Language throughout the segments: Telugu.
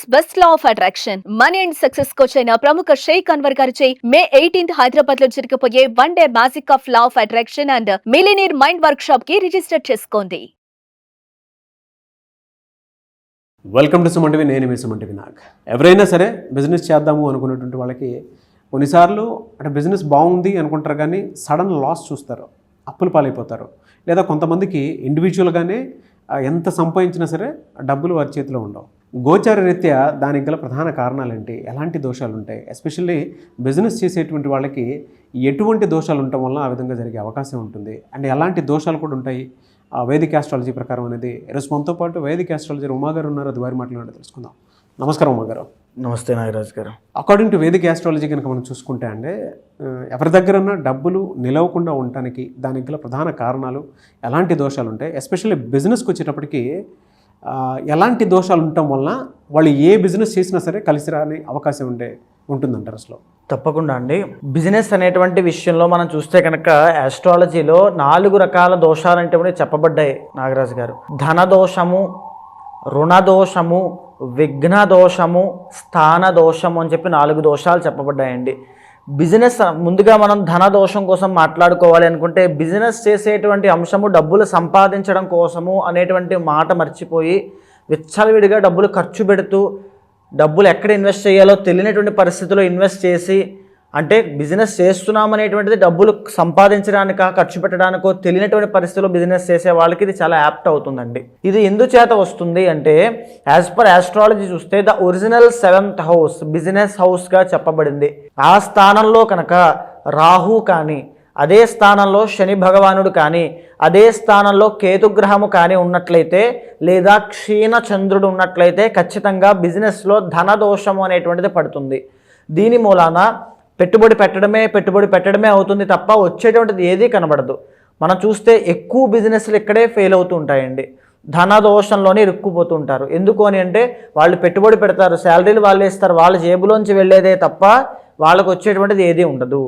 World's best law of attraction money and success coach అయిన ప్రముఖ షేక్ అన్వర్ గారిచే మే 18th హైదరాబాద్ లో జరగబోయే 1 day magic of law of attraction and millionaire mind work shop కి రిజిస్టర్ చేసుకోండి. Welcome to Suman TV. నేను మీ సుమన్ టీవీ నాగ్. ఎవరైనా సరే బిజినెస్ చేద్దాము అనుకున్నటువంటి వాళ్ళకి కొన్నిసార్లు అంటే బిజినెస్ బాగుంది అనుకుంటారు, కానీ సడన్ లాస్ చూస్తారు, అప్పులు పాలైపోతారు. లేదా కొంతమందికి ఇండివిజువల్గానే ఎంత సంపాదించినా సరే డబ్బులు వారి చేతిలో ఉండవు. గోచార రీత్యా దానికి గల ప్రధాన కారణాలు ఏంటి, ఎలాంటి దోషాలు ఉంటాయి, ఎస్పెషల్లీ బిజినెస్ చేసేటువంటి వాళ్ళకి ఎటువంటి దోషాలు ఉండటం వల్ల ఆ విధంగా జరిగే అవకాశం ఉంటుంది, అండ్ ఎలాంటి దోషాలు కూడా ఉంటాయి వేదిక ఆస్ట్రాలజీ ప్రకారం అనేది. ఈరోజు మనతో పాటు వేదిక ఆస్ట్రాలజీ ఉమా గారు ఉన్నారు, అది వారి మాటలు తెలుసుకుందాం. నమస్కారం ఉమా గారు. నమస్తే నాగరాజ్ గారు. అకార్డింగ్ టు వేదిక ఆస్ట్రాలజీ కనుక మనం చూసుకుంటే అంటే ఎవరి దగ్గరన్నా డబ్బులు నిలవకుండా ఉండటానికి దానికి గల ప్రధాన కారణాలు ఎలాంటి దోషాలు ఉంటాయి, ఎస్పెషల్లీ బిజినెస్కి వచ్చేటప్పటికి ఎలాంటి దోషాలు ఉండటం వలన వాళ్ళు ఏ బిజినెస్ చేసినా సరే కలిసి రాని అవకాశం ఉంటుందంటారు అసలు? తప్పకుండా అండి. బిజినెస్ అనేటువంటి విషయంలో మనం చూస్తే కనుక ఆస్ట్రాలజీలో 4 రకాల దోషాలు అంటే చెప్పబడ్డాయి నాగరాజు గారు. ధన దోషము, రుణ దోషము, విఘ్న దోషము, స్థాన దోషము అని చెప్పి 4 దోషాలు చెప్పబడ్డాయండి. బిజినెస్ ముందుగా మనం ధన దోషం కోసం మాట్లాడుకోవాలి అనుకుంటే, బిజినెస్ చేసేటువంటి అంశము డబ్బులు సంపాదించడం కోసము అనేటువంటి మాట మర్చిపోయి విచ్చలవిడిగా డబ్బులు ఖర్చు పెడుతూ డబ్బులు ఎక్కడ ఇన్వెస్ట్ చేయాలో తెలియనటువంటి పరిస్థితుల్లో ఇన్వెస్ట్ చేసి, అంటే బిజినెస్ చేస్తున్నామనేటువంటిది డబ్బులు సంపాదించడానికా ఖర్చు పెట్టడానికో తెలియనటువంటి పరిస్థితుల్లో బిజినెస్ చేసే వాళ్ళకి ఇది చాలా యాప్ట్ అవుతుందండి. ఇది ఎందుచేత వస్తుంది అంటే, యాజ్ పర్ ఆస్ట్రాలజీ చూస్తే the original 7th house business హౌస్గా చెప్పబడింది. ఆ స్థానంలో కనుక రాహు కానీ, అదే స్థానంలో శని భగవానుడు కానీ, అదే స్థానంలో కేతుగ్రహము కానీ ఉన్నట్లయితే, లేదా క్షీణ చంద్రుడు ఉన్నట్లయితే ఖచ్చితంగా బిజినెస్లో ధన దోషము అనేటువంటిది పడుతుంది. దీని మూలాన పెట్టుబడి పెట్టడమే అవుతుంది తప్ప వచ్చేటువంటిది ఏదీ కనబడదు. మనం చూస్తే ఎక్కువ బిజినెస్లు ఇక్కడే ఫెయిల్ అవుతూ ఉంటాయండి. ధన దోషంలోనే ఇరుక్కుపోతూ ఉంటారు. ఎందుకు అని అంటే, వాళ్ళు పెట్టుబడి పెడతారు, శాలరీలు వాళ్ళు ఇస్తారు, వాళ్ళ జేబులోంచి వెళ్ళేదే తప్ప వాళ్ళకు వచ్చేటువంటిది ఏదీ ఉండదు.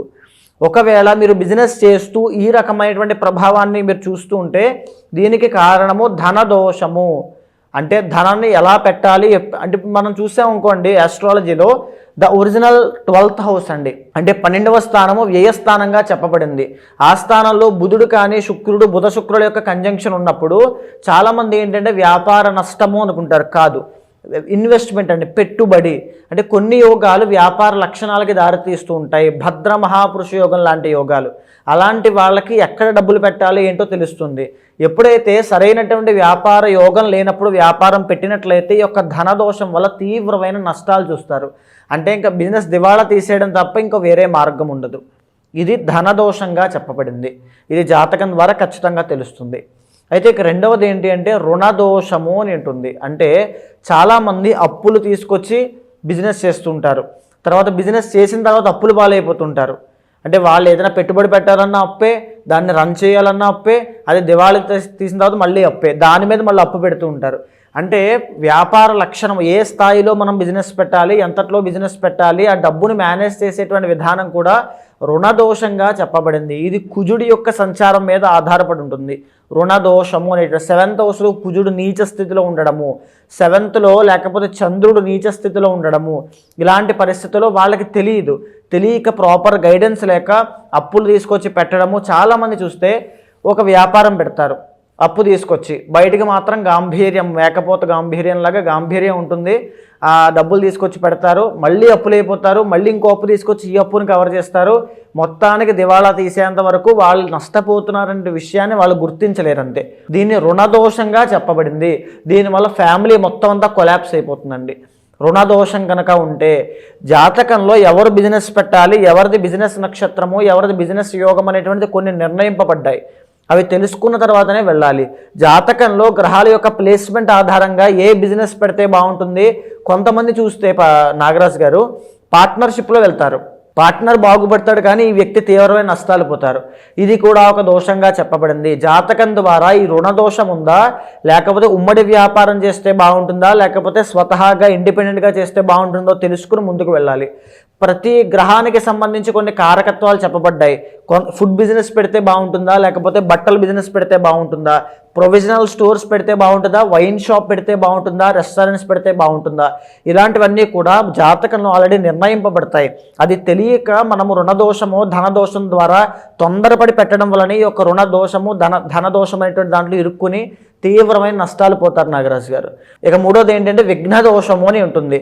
ఒకవేళ మీరు బిజినెస్ చేస్తూ ఈ రకమైనటువంటి ప్రభావాన్ని మీరు చూస్తూ ఉంటే, దీనికి కారణము ధన దోషము. అంటే ధనాన్ని ఎలా పెట్టాలి అంటే మనం చూసామనుకోండి, ఆస్ట్రాలజీలో ద ఒరిజినల్ 12th హౌస్ అండి, అంటే 12వ స్థానము వ్యయస్థానంగా చెప్పబడింది. ఆ స్థానంలో బుధుడు కానీ శుక్రుడు, బుధ శుక్రుల యొక్క కంజంక్షన్ ఉన్నప్పుడు చాలామంది ఏంటంటే వ్యాపార నష్టము అనుకుంటారు. కాదు, ఇన్వెస్ట్మెంట్ అండి, పెట్టుబడి. అంటే కొన్ని యోగాలు వ్యాపార లక్షణాలకి దారితీస్తూ ఉంటాయి. భద్ర మహాపురుష యోగం లాంటి యోగాలు, అలాంటి వాళ్ళకి ఎక్కడ డబ్బులు పెట్టాలి ఏంటో తెలుస్తుంది. ఎప్పుడైతే సరైనటువంటి వ్యాపార యోగం లేనప్పుడు వ్యాపారం పెట్టినట్లయితే ఈ యొక్క ధనదోషం వల్ల తీవ్రమైన నష్టాలు చూస్తారు. అంటే ఇంకా బిజినెస్ దివాళా తీసేయడం తప్ప ఇంకా వేరే మార్గం ఉండదు. ఇది ధనదోషంగా చెప్పబడింది. ఇది జాతకం ద్వారా ఖచ్చితంగా తెలుస్తుంది. అయితే ఇక రెండవది ఏంటి అంటే రుణదోషము అని ఉంటుంది. అంటే చాలామంది అప్పులు తీసుకొచ్చి బిజినెస్ చేస్తుంటారు, తర్వాత బిజినెస్ చేసిన తర్వాత అప్పులు పాలైపోతుంటారు. అంటే వాళ్ళు ఏదైనా పెట్టుబడి పెట్టాలన్నా అప్పే, దాన్ని రన్ చేయాలన్నా అప్పే, అది దివాళీ తీసిన తర్వాత మళ్ళీ అప్పే, దాని మీద మళ్ళీ అప్పు పెడుతూ ఉంటారు. అంటే వ్యాపార లక్షణం, ఏ స్థాయిలో మనం బిజినెస్ పెట్టాలి, ఎంతట్లో బిజినెస్ పెట్టాలి, ఆ డబ్బుని మేనేజ్ చేసేటువంటి విధానం కూడా రుణదోషంగా చెప్పబడింది. ఇది కుజుడి యొక్క సంచారం మీద ఆధారపడి ఉంటుంది. రుణదోషము అనే 7th హౌస్లో కుజుడు నీచ స్థితిలో ఉండడము, 7thలో లేకపోతే చంద్రుడు నీచ స్థితిలో ఉండడము, ఇలాంటి పరిస్థితుల్లో వాళ్ళకి తెలియక ప్రాపర్ గైడెన్స్ లేక అప్పులు తీసుకొచ్చి పెట్టడము. చాలామంది చూస్తే ఒక వ్యాపారం పెడతారు, అప్పు తీసుకొచ్చి బయటికి మాత్రం గాంభీర్యం, మేకపోతే గాంభీర్యంలాగా గాంభీర్యం ఉంటుంది. ఆ డబ్బులు తీసుకొచ్చి పెడతారు, మళ్ళీ అప్పులు అయిపోతారు, మళ్ళీ ఇంకో అప్పు తీసుకొచ్చి ఈ అప్పుని కవర్ చేస్తారు. మొత్తానికి దివాళా తీసేంత వరకు వాళ్ళు నష్టపోతున్నారనే విషయాన్ని వాళ్ళు గుర్తించలేరంతే. దీన్ని రుణదోషంగా చెప్పబడింది. దీనివల్ల ఫ్యామిలీ మొత్తం అంతా కొలాప్స్ అయిపోతుందండి. రుణదోషం కనుక ఉంటే జాతకంలో ఎవరు బిజినెస్ పెట్టాలి, ఎవరిది బిజినెస్ నక్షత్రము, ఎవరిది బిజినెస్ యోగం అనేటువంటిది కొన్ని నిర్ణయింపబడ్డాయి. అవి తెలుసుకున్న తర్వాతనే వెళ్ళాలి. జాతకంలో గ్రహాల యొక్క ప్లేస్మెంట్ ఆధారంగా ఏ బిజినెస్ పెడితే బాగుంటుంది. కొంతమంది చూస్తే నాగరాజ్ గారు పార్ట్నర్షిప్లో వెళ్తారు, పార్ట్నర్ బాగుపడతాడు కానీ ఈ వ్యక్తి తీవ్రమైన నష్టాలు పోతారు. ఇది కూడా ఒక దోషంగా చెప్పబడింది. జాతకం ద్వారా ఈ రుణదోషం ఉందా, లేకపోతే ఉమ్మడి వ్యాపారం చేస్తే బాగుంటుందా, లేకపోతే స్వతహాగా ఇండిపెండెంట్గా చేస్తే బాగుంటుందో తెలుసుకుని ముందుకు వెళ్ళాలి. ప్రతి గ్రహానికి సంబంధించి కొన్ని కారకత్వాలు చెప్పబడ్డాయి. ఫుడ్ బిజినెస్ పెడితే బాగుంటుందా, లేకపోతే బట్టల బిజినెస్ పెడితే బాగుంటుందా, ప్రొవిజనల్ స్టోర్స్ పెడితే బాగుంటుందా, వైన్ షాప్ పెడితే బాగుంటుందా, రెస్టారెంట్స్ పెడితే బాగుంటుందా, ఇలాంటివన్నీ కూడా జాతకంలో ఆల్రెడీ నిర్ణయింపబడతాయి. అది తెలియక మనము రుణదోషము ధనదోషం ద్వారా తొందరపడి పెట్టడం వలన ఈ యొక్క రుణదోషము ధనదోషం అనేటువంటి దాంట్లో ఇరుక్కుని తీవ్రమైన నష్టాలు పోతారు నాగరాజు గారు. ఇక మూడోది ఏంటంటే విఘ్న దోషము అని ఉంటుంది.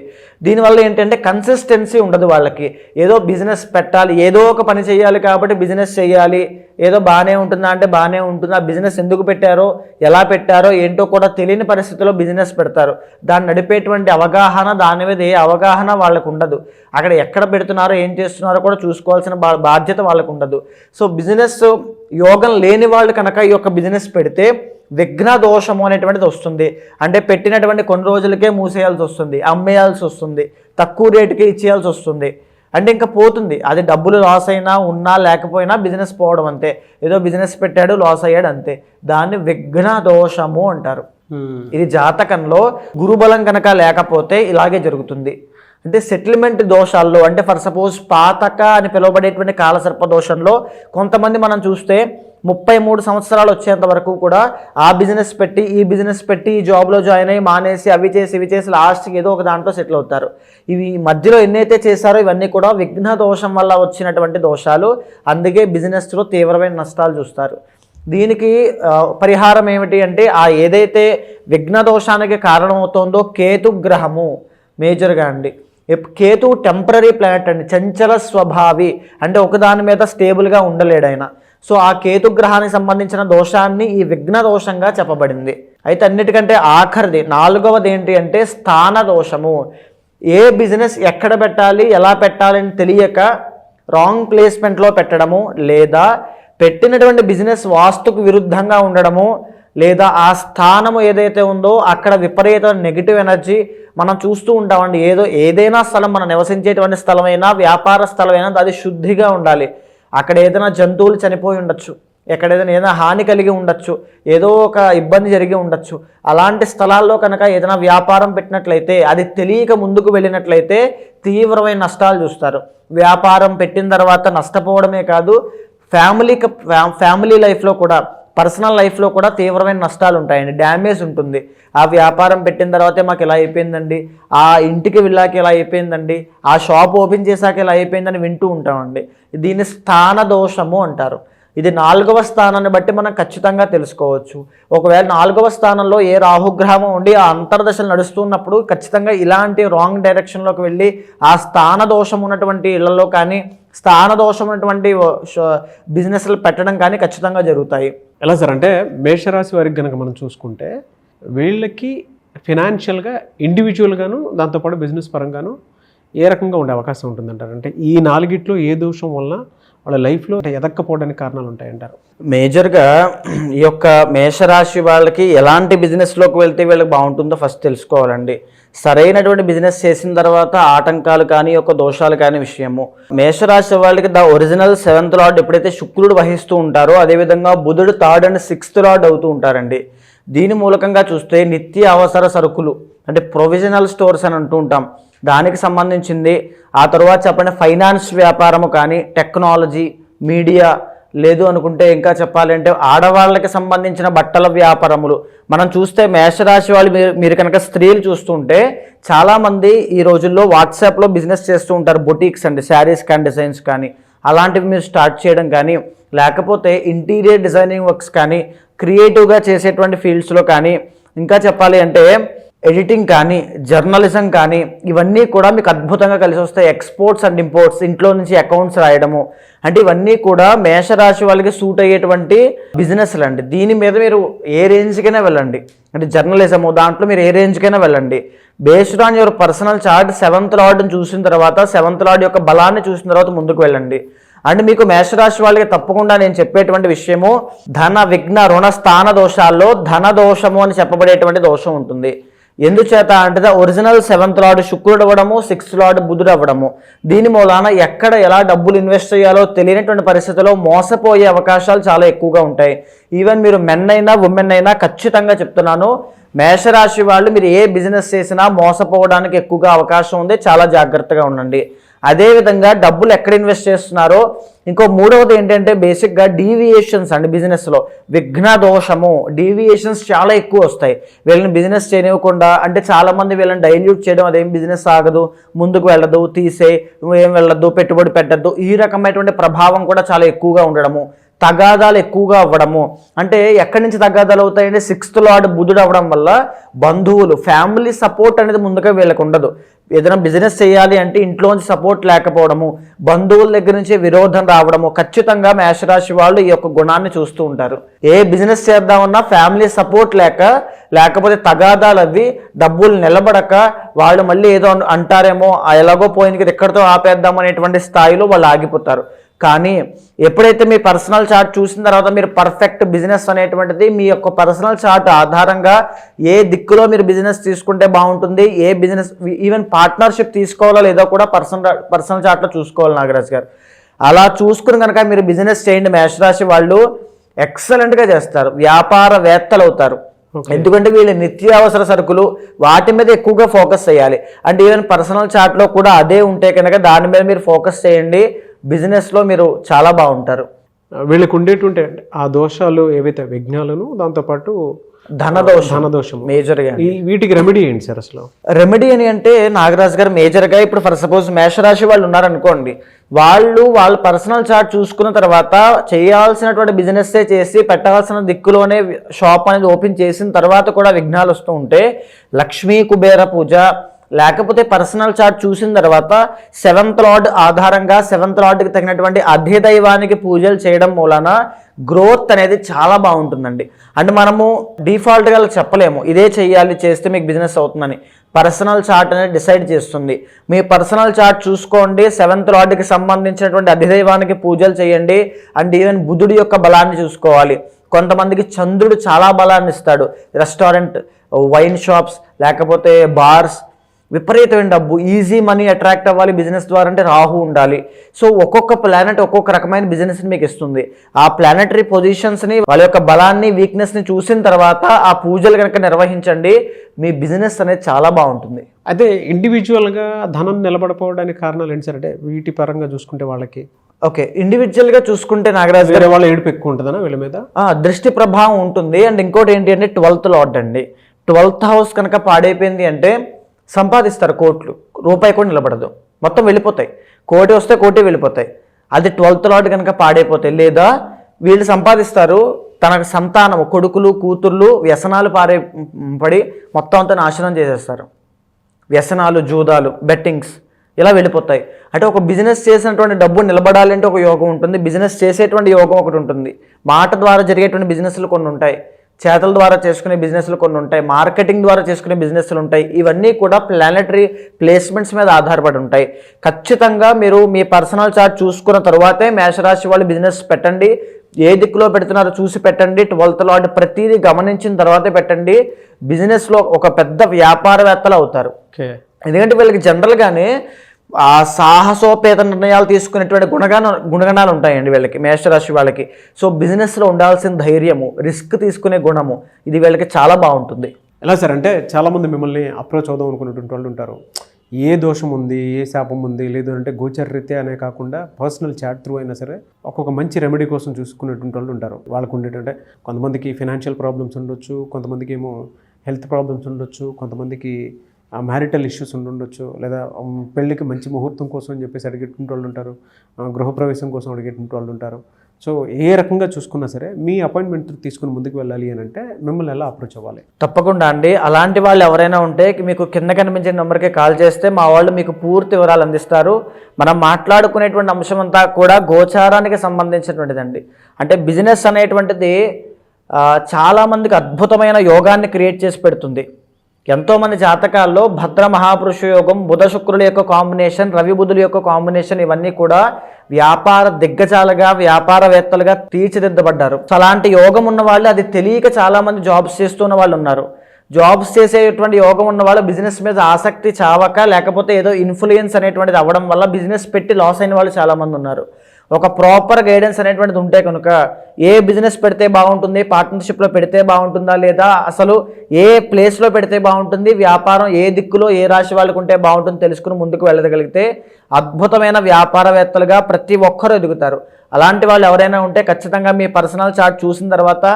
దీనివల్ల ఏంటంటే కన్సిస్టెన్సీ ఉండదు వాళ్ళకి. ఏదో బిజినెస్ పెట్టాలి, ఏదో ఒక పని చేయాలి కాబట్టి బిజినెస్ చేయాలి, ఏదో బాగానే ఉంటుందా అంటే బాగానే ఉంటుంది. ఆ బిజినెస్ ఎందుకు పెట్టారో, ఎలా పెట్టారో ఏంటో కూడా తెలియని పరిస్థితిలో బిజినెస్ పెడతారు. దాన్ని నడిపేటువంటి అవగాహన, దాని మీద ఏ అవగాహన వాళ్ళకు ఉండదు. అక్కడ ఎక్కడ పెడుతున్నారో ఏం చేస్తున్నారో కూడా చూసుకోవాల్సిన బాధ్యత వాళ్ళకు ఉండదు. సో బిజినెస్ యోగం లేని వాళ్ళు కనుక ఈ యొక్క బిజినెస్ పెడితే విఘ్న దోషము అనేటువంటిది వస్తుంది. అంటే పెట్టినటువంటి కొన్ని రోజులకే మూసేయాల్సి వస్తుంది, అమ్మేయాల్సి వస్తుంది, తక్కువ రేటుకే ఇచ్చేయాల్సి వస్తుంది. అంటే ఇంకా పోతుంది. అది డబ్బులు లాస్ అయినా ఉన్నా లేకపోయినా బిజినెస్ పోవడం అంతే. ఏదో బిజినెస్ పెట్టాడు లాస్ అయ్యాడు అంతే. దాన్ని విఘ్న దోషము అంటారు. ఇది జాతకంలో గురుబలం కనుక లేకపోతే ఇలాగే జరుగుతుంది. అంటే సెటిల్మెంట్ దోషాల్లో, అంటే ఫర్ సపోజ్ పాతక అని పిలువబడేటువంటి కాలసర్ప దోషంలో కొంతమంది మనం చూస్తే 33 సంవత్సరాలు వచ్చేంత వరకు కూడా ఆ బిజినెస్ పెట్టి ఈ బిజినెస్ పెట్టి ఈ జాబ్లో జాయిన్ అయ్యి మానేసి అవి చేసి ఇవి చేసి లాస్ట్కి ఏదో ఒక దాంట్లో సెటిల్ అవుతారు. ఇవి మధ్యలో ఎన్నైతే చేశారో ఇవన్నీ కూడా విఘ్న దోషం వల్ల వచ్చినటువంటి దోషాలు. అందుకే బిజినెస్లో తీవ్రమైన నష్టాలు చూస్తారు. దీనికి పరిహారం ఏమిటి అంటే, ఆ ఏదైతే విఘ్న దోషానికి కారణమవుతోందో కేతు గ్రహము మేజర్గా అండి. కేతు టెంపరీ ప్లానెట్ అండి, చంచల స్వభావి, అంటే ఒకదాని మీద స్టేబుల్గా ఉండలేడు ఆయన. సో ఆ కేతు గ్రహానికి సంబంధించిన దోషాన్ని ఈ విఘ్న దోషంగా చెప్పబడింది. అయితే అన్నిటికంటే ఆఖరిది 4వది ఏంటి అంటే స్థాన దోషము. ఏ బిజినెస్ ఎక్కడ పెట్టాలి, ఎలా పెట్టాలని తెలియక రాంగ్ ప్లేస్మెంట్లో పెట్టడము, లేదా పెట్టినటువంటి బిజినెస్ వాస్తుకు విరుద్ధంగా ఉండడము, లేదా ఆ స్థానము ఏదైతే ఉందో అక్కడ విపరీత నెగిటివ్ ఎనర్జీ మనం చూస్తూ ఉంటామండి. ఏదైనా స్థలం, మనం నివసించేటువంటి స్థలమైనా వ్యాపార స్థలమైనా అది శుద్ధిగా ఉండాలి. అక్కడ ఏదైనా జంతువులు చనిపోయి ఉండొచ్చు, ఏదైనా హాని కలిగి ఉండొచ్చు, ఏదో ఒక ఇబ్బంది జరిగి ఉండొచ్చు. అలాంటి స్థలాల్లో కనుక ఏదైనా వ్యాపారం పెట్టినట్లయితే, అది తెలియక ముందుకు వెళ్ళినట్లయితే తీవ్రమైన నష్టాలు చూస్తారు. వ్యాపారం పెట్టిన తర్వాత నష్టపోవడమే కాదు, ఫ్యామిలీ లైఫ్లో కూడా, పర్సనల్ లైఫ్లో కూడా తీవ్రమైన నష్టాలు ఉంటాయండి, డ్యామేజ్ ఉంటుంది. ఆ వ్యాపారం పెట్టిన తర్వాతే మాకు ఇలా అయిపోయిందండి, ఆ ఇంటికి వెళ్ళాక ఇలా అయిపోయిందండి, ఆ షాప్ ఓపెన్ చేశాక ఇలా అయిపోయిందని వింటూ ఉంటామండి. దీన్ని స్థాన దోషము అంటారు. ఇది 4వ స్థానాన్ని బట్టి మనం ఖచ్చితంగా తెలుసుకోవచ్చు. ఒకవేళ 4వ స్థానంలో ఏ రాహుగ్రహం ఉండి ఆ అంతర్దశలు నడుస్తున్నప్పుడు ఖచ్చితంగా ఇలాంటి రాంగ్ డైరెక్షన్లోకి వెళ్ళి ఆ స్థాన దోషం ఉన్నటువంటి ఇళ్లలో కానీ, స్థాన దోషం ఉన్నటువంటి బిజినెస్లు పెట్టడం కానీ ఖచ్చితంగా జరుగుతాయి. ఎలా సార్ అంటే మేషరాశి వారికి కనుక మనం చూసుకుంటే వీళ్ళకి ఫినాన్షియల్గా ఇండివిజువల్గాను దాంతోపాటు బిజినెస్ పరంగాను ఏ రకంగా ఉండే అవకాశం ఉంటుందంటారు? అంటే ఈ 4గిట్లో ఏ దోషం వలన వాళ్ళ లైఫ్లో ఎదక్కపోవడానికి కారణాలు ఉంటాయంటారు? మేజర్గా ఈ యొక్క మేషరాశి వాళ్ళకి ఎలాంటి బిజినెస్లోకి వెళ్తే వీళ్ళకి బాగుంటుందో ఫస్ట్ తెలుసుకోవాలండి. సరైనటువంటి బిజినెస్ చేసిన తర్వాత ఆటంకాలు కానీ యొక్క దోషాలు కానీ విషయము. మేషరాశి వాళ్ళకి ఒరిజినల్ 7th లార్డ్ ఎప్పుడైతే శుక్రుడు వహిస్తూ ఉంటారో, అదేవిధంగా బుధుడు 3rd and 6th లార్డ్ అవుతూ ఉంటారండి. దీని మూలకంగా చూస్తే నిత్య అవసర సరుకులు, అంటే ప్రొవిజనల్ స్టోర్స్ అని అంటూ ఉంటాం, దానికి సంబంధించింది. ఆ తర్వాత చెప్పండి ఫైనాన్స్ వ్యాపారము కానీ, టెక్నాలజీ, మీడియా, లేదు అనుకుంటే ఇంకా చెప్పాలంటే ఆడవాళ్ళకి సంబంధించిన బట్టల వ్యాపారములు. మనం చూస్తే మేషరాశి వాళ్ళు మీరు కనుక స్త్రీలు చూస్తుంటే చాలామంది ఈ రోజుల్లో వాట్సాప్లో బిజినెస్ చేస్తూ ఉంటారు. బొటీక్స్ అండి, శారీస్ కానీ, డిజైన్స్ కానీ, అలాంటివి మీరు స్టార్ట్ చేయడం కానీ, లేకపోతే ఇంటీరియర్ డిజైనింగ్ వర్క్స్ కానీ, క్రియేటివ్గా చేసేటువంటి ఫీల్డ్స్లో కానీ, ఇంకా చెప్పాలి అంటే ఎడిటింగ్ కానీ, జర్నలిజం కానీ, ఇవన్నీ కూడా మీకు అద్భుతంగా కలిసి వస్తాయి. ఎక్స్పోర్ట్స్ అండ్ ఇంపోర్ట్స్, ఇంట్లో నుంచి అకౌంట్స్ రాయడము, అంటే ఇవన్నీ కూడా మేషరాశి వాళ్ళకి సూట్ అయ్యేటువంటి బిజినెస్లు అండి. దీని మీద మీరు ఏ రేంజ్కైనా వెళ్ళండి. అంటే జర్నలిజము దాంట్లో మీరు ఏ రేంజ్కైనా వెళ్ళండి. Based on your personal chart 7th లార్డ్ని చూసిన తర్వాత, 7th లార్డ్ యొక్క బలాన్ని చూసిన తర్వాత ముందుకు వెళ్ళండి. అండ్ మీకు మేషరాశి వాళ్ళకి తప్పకుండా నేను చెప్పేటువంటి విషయము, ధన విఘ్న రుణ స్థాన దోషాల్లో ధన దోషము అని చెప్పబడేటువంటి దోషం ఉంటుంది. ఎందుచేత అంటే ఒరిజినల్ 7th లార్డ్ శుక్రుడు అవ్వడము, 6th లార్డ్ బుధుడు అవ్వడము. దీని మూలాన ఎక్కడ ఎలా డబ్బులు ఇన్వెస్ట్ చేయాలో తెలియనటువంటి పరిస్థితుల్లో మోసపోయే అవకాశాలు చాలా ఎక్కువగా ఉంటాయి. ఈవెన్ మీరు మెన్ అయినా ఉమెన్ అయినా ఖచ్చితంగా చెప్తున్నాను, మేషరాశి వాళ్ళు మీరు ఏ బిజినెస్ చేసినా మోసపోవడానికి ఎక్కువగా అవకాశం ఉంది. చాలా జాగ్రత్తగా ఉండండి. అదేవిధంగా డబ్బులు ఎక్కడ ఇన్వెస్ట్ చేస్తున్నారో. ఇంకో మూడవది ఏంటంటే బేసిక్గా డీవియేషన్స్ అండి. బిజినెస్లో విఘ్న దోషము, డీవియేషన్స్ చాలా ఎక్కువ వస్తాయి. వీళ్ళని బిజినెస్ చేయనివ్వకుండా, అంటే చాలామంది వీళ్ళని డైల్యూట్ చేయడం, అదేం బిజినెస్ ఆగదు, ముందుకు వెళ్ళదు, తీసే, నువ్వేం వెళ్ళొద్దు, పెట్టుబడి పెట్టద్దు, ఈ రకమైనటువంటి ప్రభావం కూడా చాలా ఎక్కువగా ఉండడము. తగాదాలు ఎక్కువగా అవ్వడము. అంటే ఎక్కడి నుంచి తగాదాలు అవుతాయంటే 6th లార్డ్ బుధుడు అవ్వడం వల్ల బంధువులు, ఫ్యామిలీ సపోర్ట్ అనేది ముందుగా వీళ్ళకి ఉండదు. ఏదైనా బిజినెస్ చేయాలి అంటే ఇంట్లోంచి సపోర్ట్ లేకపోవడము, బంధువుల దగ్గర నుంచి విరోధం రావడము, ఖచ్చితంగా మేషరాశి వాళ్ళు ఈ యొక్క గుణాన్ని చూస్తూ ఉంటారు. ఏ బిజినెస్ చేద్దామన్నా ఫ్యామిలీ సపోర్ట్ లేకపోతే తగాదాలు అవి, డబ్బులు నిలబడక వాళ్ళు మళ్ళీ ఏదో అంటారేమో, ఎలాగో పోయింది కదా ఎక్కడితో ఆపేద్దాం అనేటువంటి స్థాయిలో వాళ్ళు ఆగిపోతారు. కానీ ఎప్పుడైతే మీ పర్సనల్ చార్ట్ చూసిన తర్వాత మీరు పర్ఫెక్ట్ బిజినెస్ అనేటువంటిది మీ యొక్క పర్సనల్ చార్ట్ ఆధారంగా ఏ దిక్కులో మీరు బిజినెస్ తీసుకుంటే బాగుంటుంది, ఏ బిజినెస్ ఈవెన్ పార్ట్నర్షిప్ తీసుకోవాలో లేదో కూడా పర్సనల్ చార్ట్లో చూసుకోవాలి నాగరాజ్ గారు. అలా చూసుకుని కనుక మీరు బిజినెస్ చేయండి, మేషరాశి వాళ్ళు ఎక్సలెంట్గా చేస్తారు, వ్యాపారవేత్తలు అవుతారు. ఎందుకంటే వీళ్ళు నిత్యావసర సరుకులు వాటి మీద ఎక్కువగా ఫోకస్ చేయాలి. అంటే ఈవెన్ పర్సనల్ చార్ట్లో కూడా అదే ఉంటే కనుక దాని మీద మీరు ఫోకస్ చేయండి, బిజినెస్లో మీరు చాలా బాగుంటారు. వీళ్ళకు ఉండేటువంటి ఆ దోషాలు ఏవైతే విఘ్నాలను, దాంతోపాటు ధనదోషం మేజర్గా, వీటికి రెమెడీ ఏంటి సార్ అసలు? రెమెడీ అని అంటే నాగరాజ్ గారు మేజర్గా ఇప్పుడు ఫర్ సపోజ్ మేషరాశి వాళ్ళు ఉన్నారనుకోండి, వాళ్ళ పర్సనల్ చార్ట్ చూసుకున్న తర్వాత చేయాల్సినటువంటి బిజినెస్సే చేసి పెట్టాల్సిన దిక్కులోనే షాప్ అనేది ఓపెన్ చేసిన తర్వాత కూడా విఘ్నాలు వస్తూ ఉంటే లక్ష్మీ కుబేర పూజ, లేకపోతే పర్సనల్ చార్ట్ చూసిన తర్వాత 7th లార్డ్ ఆధారంగా 7th లార్డ్కి తగినటువంటి అధిదైవానికి పూజలు చేయడం మూలన గ్రోత్ అనేది చాలా బాగుంటుందండి. అంటే మనము డిఫాల్ట్గా చెప్పలేము ఇదే చెయ్యాలి, చేస్తే మీకు బిజినెస్ అవుతుందని. పర్సనల్ చార్ట్ అనేది డిసైడ్ చేస్తుంది. మీ పర్సనల్ చార్ట్ చూసుకోండి, 7th లార్డ్కి సంబంధించినటువంటి అధిదైవానికి పూజలు చేయండి. అండ్ ఈవెన్ బుధుడి యొక్క బలాన్ని చూసుకోవాలి. కొంతమందికి చంద్రుడు చాలా బలాన్ని ఇస్తాడు. రెస్టారెంట్, వైన్ షాప్స్, లేకపోతే బార్స్, విపరీతమైన డబ్బు, ఈజీ మనీ అట్రాక్ట్ అవ్వాలి బిజినెస్ ద్వారా అంటే రాహు ఉండాలి. సో ఒక్కొక్క ప్లానెట్ ఒక్కొక్క రకమైన బిజినెస్ని మీకు ఇస్తుంది. ఆ ప్లానెటరీ పొజిషన్స్ని, వాళ్ళ యొక్క బలాన్ని, వీక్నెస్ని చూసిన తర్వాత ఆ పూజలు కనుక నిర్వహించండి, మీ బిజినెస్ అనేది చాలా బాగుంటుంది. అయితే ఇండివిజువల్గా ధనం నిలబడిపోవడానికి కారణాలు ఏంటి సార్? అంటే వీటి పరంగా చూసుకుంటే వాళ్ళకి ఓకే, ఇండివిజువల్గా చూసుకుంటే నాగరాజు గారు వాళ్ళ ఏడుపు ఎక్కువ ఉంటుందన్నా వీళ్ళ మీద, దృష్టి ప్రభావం ఉంటుంది. అండ్ ఇంకోటి ఏంటి అంటే 12th లార్డ్ అండి. 12th హౌస్ కనుక పాడైపోయింది అంటే సంపాదిస్తారు కోట్లు, రూపాయి కూడా నిలబడదు, మొత్తం వెళ్ళిపోతాయి. కోటి వస్తే కోటి వెళ్ళిపోతాయి. అది 12th లార్డ్ కనుక పాడైపోతాయి, లేదా వీళ్ళు సంపాదిస్తారు, తనకు సంతానము, కొడుకులు, కూతుర్లు వ్యసనాలు పడి మొత్తం అంతా నాశనం చేసేస్తారు. వ్యసనాలు, జూదాలు, బెట్టింగ్స్ ఇలా వెళ్ళిపోతాయి. అంటే ఒక బిజినెస్ చేసినటువంటి డబ్బు నిలబడాలంటే ఒక యోగం ఉంటుంది, బిజినెస్ చేసేటువంటి యోగం ఒకటి ఉంటుంది. మాట ద్వారా జరిగేటువంటి బిజినెస్లు కొన్ని ఉంటాయి, చేతల ద్వారా చేసుకునే బిజినెస్లు కొన్ని ఉంటాయి, మార్కెటింగ్ ద్వారా చేసుకునే బిజినెస్లు ఉంటాయి. ఇవన్నీ కూడా ప్లానెటరీ ప్లేస్మెంట్స్ మీద ఆధారపడి ఉంటాయి. ఖచ్చితంగా మీరు మీ పర్సనల్ చార్ట్ చూసుకున్న తర్వాతే మేషరాశి వాళ్ళు బిజినెస్ పెట్టండి. ఏ దిక్కులో పెడుతున్నారో చూసి పెట్టండి. 12th లార్డ్ ప్రతిదీ గమనించిన తర్వాతే పెట్టండి. బిజినెస్లో ఒక పెద్ద వ్యాపారవేత్తలు అవుతారు. ఎందుకంటే వీళ్ళకి జనరల్గానే ఆ సాహసోపేత నిర్ణయాలు తీసుకునేటువంటి గుణగణాలు ఉంటాయండి వీళ్ళకి, మేషరాశి వాళ్ళకి. సో బిజినెస్లో ఉండాల్సిన ధైర్యము, రిస్క్ తీసుకునే గుణము, ఇది వీళ్ళకి చాలా బాగుంటుంది. ఎలా సార్ అంటే చాలామంది మిమ్మల్ని అప్రోచ్ అవుదాం అనుకునేటువంటి వాళ్ళు ఉంటారు. ఏ దోషం ఉంది, ఏ శాపం ఉంది, లేదు అంటే గోచరరీత్యా అనే కాకుండా పర్సనల్ చాట్ త్రూ అయినా సరే ఒక్కొక్క మంచి రెమెడీ కోసం చూసుకునేటువంటి వాళ్ళు ఉంటారు. వాళ్ళకు ఉండేటంటే కొంతమందికి ఫినాన్షియల్ ప్రాబ్లమ్స్ ఉండొచ్చు, కొంతమందికి ఏమో హెల్త్ ప్రాబ్లమ్స్ ఉండొచ్చు, కొంతమందికి మ్యారిటల్ ఇష్యూస్ ఉండొచ్చు, లేదా పెళ్ళికి మంచి ముహూర్తం కోసం అని చెప్పేసి అడిగేటువంటి వాళ్ళు ఉంటారు, గృహప్రవేశం కోసం అడిగేటువంటి వాళ్ళు ఉంటారు. సో ఏ రకంగా చూసుకున్నా సరే మీ అపాయింట్మెంట్ తీసుకుని ముందుకు వెళ్ళాలి అని అంటే మిమ్మల్ని ఎలా అప్రోచ్ అవ్వాలి? తప్పకుండా అండి. అలాంటి వాళ్ళు ఎవరైనా ఉంటే మీకు కింద కనిపించే నెంబర్కి కాల్ చేస్తే మా వాళ్ళు మీకు పూర్తి వివరాలు అందిస్తారు. మనం మాట్లాడుకునేటువంటి అంశం అంతా కూడా గోచారానికి సంబంధించినటువంటిదండి. అంటే బిజినెస్ అనేటువంటిది చాలామందికి అద్భుతమైన యోగాన్ని క్రియేట్ చేసి పెడుతుంది. ఎంతోమంది జాతకాల్లో భద్ర మహాపురుష యోగం, బుధ శుక్రుల యొక్క కాంబినేషన్, రవి బుధుల యొక్క కాంబినేషన్, ఇవన్నీ కూడా వ్యాపార దిగ్గజాలుగా, వ్యాపారవేత్తలుగా తీర్చిదిద్దబడ్డారు. అలాంటి యోగం ఉన్న వాళ్ళు అది తెలియక చాలామంది జాబ్స్ చేస్తున్న వాళ్ళు ఉన్నారు. జాబ్స్ చేసేటువంటి యోగం ఉన్న వాళ్ళు బిజినెస్ మీద ఆసక్తి చావక, లేకపోతే ఏదో ఇన్ఫ్లుయెన్స్ అనేటువంటిది అవ్వడం వల్ల బిజినెస్ పెట్టి లాస్ అయిన వాళ్ళు చాలామంది ఉన్నారు. ఒక ప్రాపర్ గైడెన్స్ అనేటువంటిది ఉంటే కనుక ఏ బిజినెస్ పెడితే బాగుంటుంది, పార్ట్నర్షిప్లో పెడితే బాగుంటుందా లేదా, అసలు ఏ ప్లేస్లో పెడితే బాగుంటుంది, వ్యాపారం ఏ దిక్కులో ఏ రాశి వాళ్ళకు ఉంటే బాగుంటుంది తెలుసుకుని ముందుకు వెళ్ళగలిగితే అద్భుతమైన వ్యాపారవేత్తలుగా ప్రతి ఒక్కరూ ఎదుగుతారు. అలాంటి వాళ్ళు ఎవరైనా ఉంటే ఖచ్చితంగా మీ పర్సనల్ చార్ట్ చూసిన తర్వాత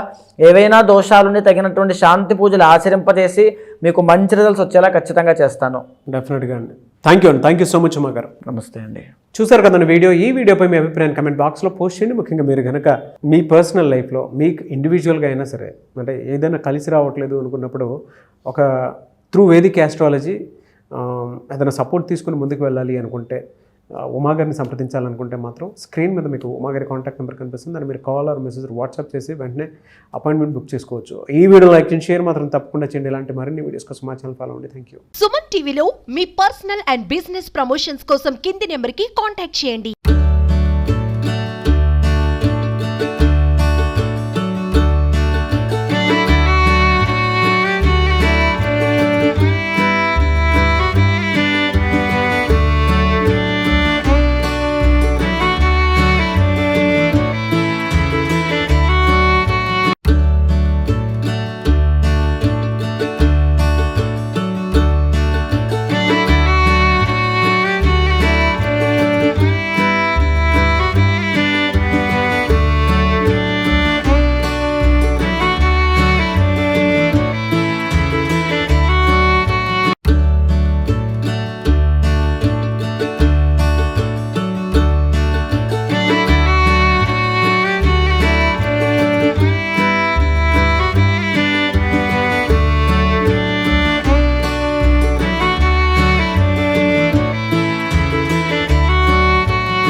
ఏవైనా దోషాలని తగినటువంటి శాంతి పూజలు ఆచరింపజేసి మీకు మంచి రిజల్ట్స్ వచ్చేలా ఖచ్చితంగా చేస్తాను. డెఫినెట్గా అండి. Thank you so much Uma గారు. నమస్తే అండి. చూసారు కదండి వీడియో. ఈ వీడియోపై మీ అభిప్రాయాన్ని కమెంట్ బాక్స్లో పోస్ట్ చేయండి. ముఖ్యంగా మీరు కనుక మీ పర్సనల్ లైఫ్లో మీకు ఇండివిజువల్గా అయినా సరే అంటే ఏదైనా కలిసి రావట్లేదు అనుకున్నప్పుడు ఒక త్రూ వేదిక్ ఆస్ట్రాలజీ ఏదైనా సపోర్ట్ తీసుకుని ముందుకు వెళ్ళాలి అనుకుంటే ఉమా గారిని సంప్రదించాలనుకుంటే మాత్రం స్క్రీన్ మీద మీకు ఉమా గారి కాంటాక్ట్ నెంబర్ కనిపిస్తుంది. దాన్ని మీరు కాల్ ఆర్ మెసేజ్ వాట్సాప్ చేసి వెంటనే అపాయింట్మెంట్ బుక్ చేసుకోవచ్చు. ఈ వీడియో లైక్ చేయండి, షేర్ మాత్రం తప్పకుండా చేయండి. ఇలాంటి మరిన్ని వీడియోస్ కోసం మా ఛానల్ ఫాలో అవ్వండి. Thank you. సుమన్ టీవీలో మీ పర్సనల్ అండ్ బిజినెస్ ప్రమోషన్స్ కోసం కింది నెంబర్కి కాంటాక్ట్ చేయండి.